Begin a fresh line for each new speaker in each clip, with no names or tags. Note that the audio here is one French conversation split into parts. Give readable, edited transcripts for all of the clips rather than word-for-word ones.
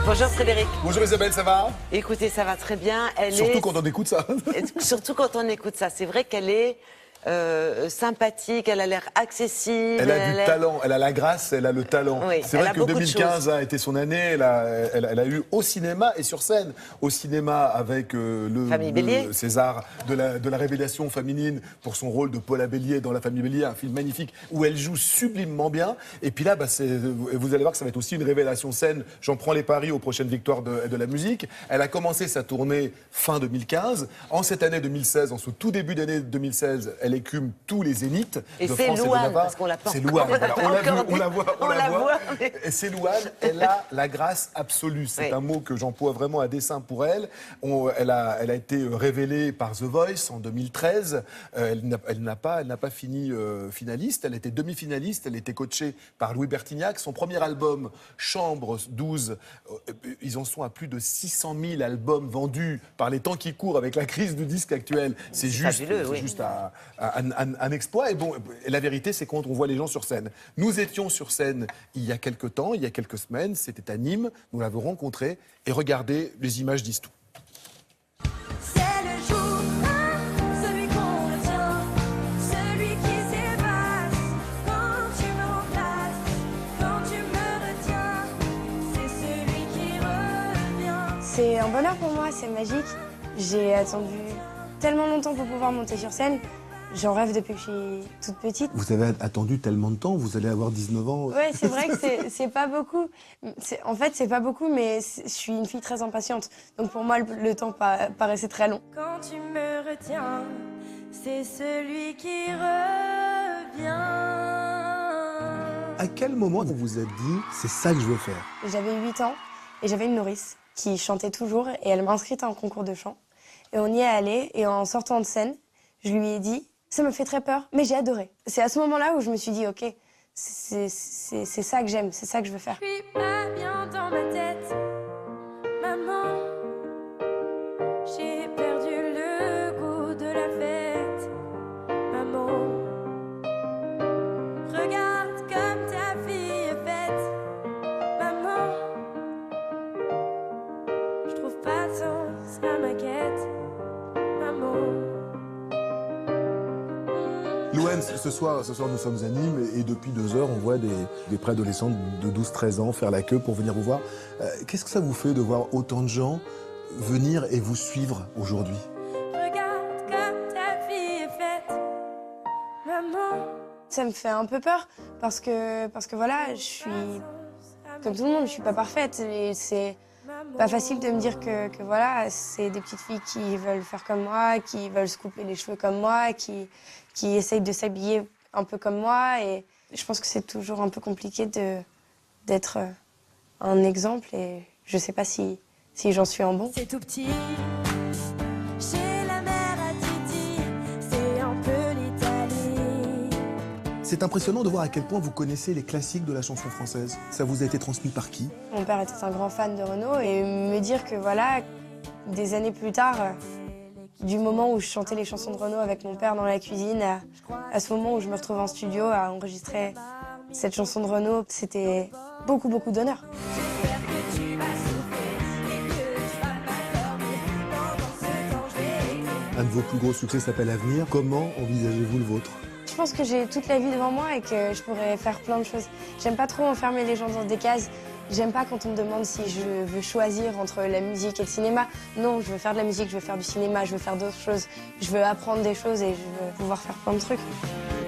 Bonjour Frédéric.
Bonjour Isabelle, ça va?
Écoutez, ça va très bien.
Surtout quand on écoute ça.
Surtout quand on écoute ça. C'est vrai qu'elle est sympathique, elle a l'air accessible.
Elle a du talent, elle a la grâce, elle a le talent.
Oui,
c'est vrai que 2015 a été son année, elle a eu au cinéma et sur scène. Au cinéma avec le César de la révélation féminine pour son rôle de Paula Bélier dans La Famille Bélier, un film magnifique où elle joue sublimement bien. Et puis là, vous allez voir que ça va être aussi une révélation scène. J'en prends les paris aux prochaines victoires de la musique. Elle a commencé sa tournée fin 2015. En cette année 2016, en ce tout début d'année 2016, elle écume tous les zéniths de France et de Navarre.
Parce qu'on l'a pas.
C'est Louane, voilà. On la voit.
Mais...
Et c'est Louane, elle a la grâce absolue. C'est un mot que j'emploie vraiment à dessein pour elle. Elle a été révélée par The Voice en 2013. Elle n'a pas fini finaliste. Elle était demi-finaliste. Elle était coachée par Louis Bertignac. Son premier album, Chambre 12, ils en sont à plus de 600 000 albums vendus par les temps qui courent avec la crise du disque actuel. C'est juste un exploit. Et bon, la vérité, c'est quand on voit les gens sur scène. Nous étions sur scène il y a quelques temps, il y a quelques semaines. C'était à Nîmes. Nous l'avons rencontrée. Et regardez, les images disent tout.
C'est le jour, celui qu'on retient, celui qui s'efface. Quand tu me remplaces, quand tu me retiens, c'est celui qui revient.
C'est un bonheur pour moi, c'est magique. J'ai attendu tellement longtemps pour pouvoir monter sur scène. J'en rêve depuis que je suis toute petite.
Vous avez attendu tellement de temps, vous allez avoir 19 ans.
Ouais, c'est vrai que c'est pas beaucoup. En fait, c'est pas beaucoup, mais je suis une fille très impatiente. Donc pour moi, le temps paraissait très long.
Quand tu me retiens, c'est celui qui revient.
À quel moment vous vous êtes dit, c'est ça que je veux faire?
J'avais 8 ans et j'avais une nourrice qui chantait toujours et elle m'a inscrite à un concours de chant. Et on y est allé et en sortant de scène, je lui ai dit, ça me fait très peur, mais j'ai adoré. C'est à ce moment-là où je me suis dit, ok, c'est ça que j'aime, c'est ça que je veux faire.
Je suis pas bien dans ma tête, maman. J'ai perdu le goût de la fête, maman. Regarde comme ta fille est faite, maman. Je trouve pas de sens à ma quête, maman.
Louane, ce soir, nous sommes à Nîmes et depuis 2 heures, on voit des préadolescents de 12-13 ans faire la queue pour venir vous voir. Qu'est-ce que ça vous fait de voir autant de gens venir et vous suivre aujourd'hui?
Regarde comme ta fille est faite, maman.
Ça me fait un peu peur parce que voilà, je suis comme tout le monde, je suis pas parfaite et c'est pas facile de me dire que voilà, c'est des petites filles qui veulent faire comme moi, qui veulent se couper les cheveux comme moi, qui essayent de s'habiller un peu comme moi. Et je pense que c'est toujours un peu compliqué d'être un exemple et je sais pas si j'en suis un bon.
C'est tout petit, chez la mère à Titi, c'est un peu l'Italie.
C'est impressionnant de voir à quel point vous connaissez les classiques de la chanson française. Ça vous a été transmis par qui?
Mon père était un grand fan de Renaud et me dire que voilà, des années plus tard, du moment où je chantais les chansons de Renaud avec mon père dans la cuisine, à ce moment où je me retrouvais en studio à enregistrer cette chanson de Renaud, c'était beaucoup, beaucoup d'honneur.
J'espère que tu vas souffrir et que tu vas pas dormir. Pendant ce temps, je vais écrire.
Un de vos plus gros succès s'appelle Avenir. Comment envisagez-vous le vôtre?
Je pense que j'ai toute la vie devant moi et que je pourrais faire plein de choses. J'aime pas trop enfermer les gens dans des cases. J'aime pas quand on me demande si je veux choisir entre la musique et le cinéma. Non, je veux faire de la musique, je veux faire du cinéma, je veux faire d'autres choses. Je veux apprendre des choses et je veux pouvoir faire plein de trucs.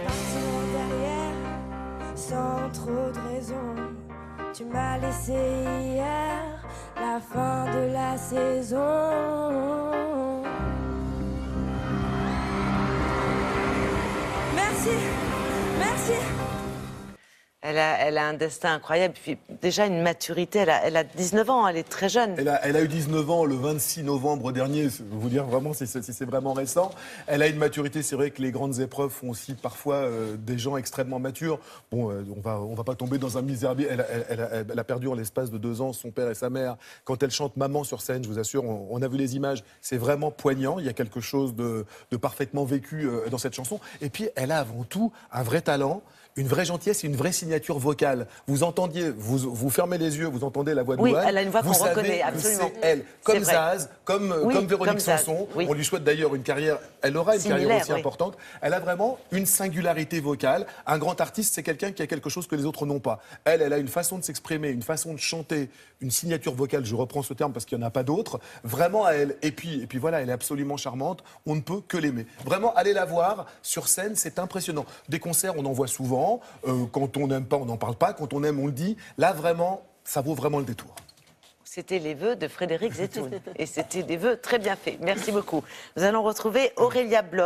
Partir derrière, sans trop de raison. Tu m'as laissé hier, la fin de la saison. Merci, merci.
Elle a un destin incroyable, puis déjà une maturité, elle a 19 ans, elle est très jeune.
Elle a eu 19 ans le 26 novembre dernier, je vais vous dire vraiment si c'est vraiment récent. Elle a une maturité, c'est vrai que les grandes épreuves font aussi parfois des gens extrêmement matures. Bon, on va pas tomber dans un misérable. Elle a perdu en l'espace de 2 ans son père et sa mère. Quand elle chante Maman sur scène, je vous assure, on a vu les images, c'est vraiment poignant. Il y a quelque chose de parfaitement vécu dans cette chanson. Et puis, elle a avant tout un vrai talent, une vraie gentillesse et une vraie signature vocale. Vous entendiez, vous fermez les yeux, vous entendez la voix de
Oui,
Louane.
elle a une voix
vous
qu'on
savez
reconnaît,
que
absolument.
c'est elle, comme
vrai.
Zaz, comme
Oui,
Véronique
comme Zaz,
Sanson.
oui.
On lui souhaite d'ailleurs une carrière, elle aura une carrière
Similaire,
aussi
oui.
importante. Elle a vraiment une singularité vocale. Un grand artiste, c'est quelqu'un qui a quelque chose que les autres n'ont pas. Elle a une façon de s'exprimer, une façon de chanter, une signature vocale, je reprends ce terme parce qu'il n'y en a pas d'autre, vraiment à elle. Et puis voilà, elle est absolument charmante, on ne peut que l'aimer. Vraiment, allez la voir sur scène, c'est impressionnant. Des concerts, on en voit souvent, quand on n'aime pas, on n'en parle pas, quand on aime, on le dit. Là, vraiment, ça vaut vraiment le détour.
C'était les vœux de Frédéric Zetoun. Et c'était des vœux très bien faits. Merci beaucoup. Nous allons retrouver Aurélia Bloch.